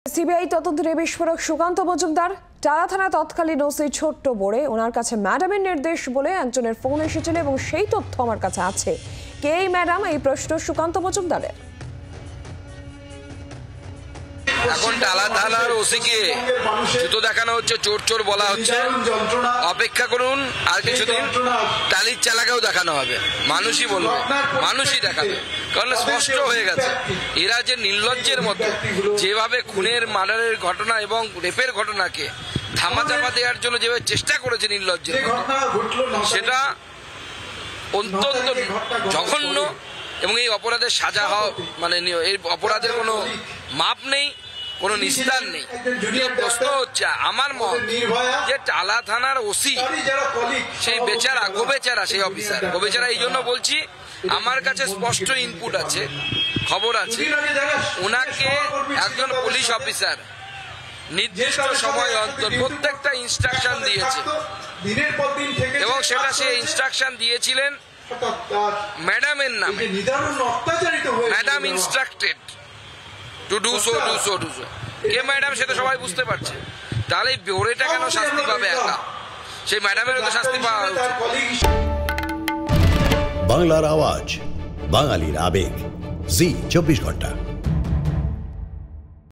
CBI তদন্তে বিস্ফোরক সুকান্ত মজুমদার টালা থানা তৎকালীন ওসি ছোট্ট বোড়ে ওনার কাছে ম্যাডামের নির্দেশ বলে একজনের ফোন এসেছিল এবং সেই তথ্য আমার কাছে আছে। কে এই ম্যাডাম? এই প্রশ্ন সুকান্ত মজুমদারের। এখন টালা থানার ওসিকে জুতো দেখানো হচ্ছে, চোর চোর বলা হচ্ছে। অপেক্ষা করুন, আর কিছুদিন টালির চালাকেও দেখানো হবে। মানুষই বলবে, মানুষই দেখাবে, কারণ স্পষ্ট হয়ে গেছে এরা যে নির্লজ্জের মতো যেভাবে খুনের, মার্ডারের ঘটনা এবং রেপের ঘটনাকে ধামাচাপা দেওয়ার জন্য যেভাবে চেষ্টা করেছে নির্লজ্জের মতো, সেটা অত্যন্ত জঘন্য। এবং এই অপরাধের সাজা হওয়া মানে এই অপরাধের কোনো মাপ নেই, কোনো নিস্তার নেই। প্রশ্ন হচ্ছে আমার মত যে টালা থানার ওসি সেই বেচারা, গোবেচারা, সেই অফিসার গোবেচারা। এই জন্য বলছি, আমার কাছে স্পষ্ট ইনপুট আছে, খবর আছে, ওনাকে একজন পুলিশ অফিসার নির্দিষ্ট সময় অন্তর প্রত্যেকটা ইনস্ট্রাকশন দিয়েছে এবং সেটা সে ইনস্ট্রাকশন দিয়েছিলেন ম্যাডামের নামে। Madam instructed to do so, do so, do so. K madam সেটা সবাই বুঝতে পারছে। তাহলে বোরেটা কেন শাস্তি পাবে একা? সেই ম্যাডামেরও তো শাস্তি পাওয়া উচিত। বাংলার আওয়াজ, বাঙালির আবেগ, জি 24 ঘন্টা।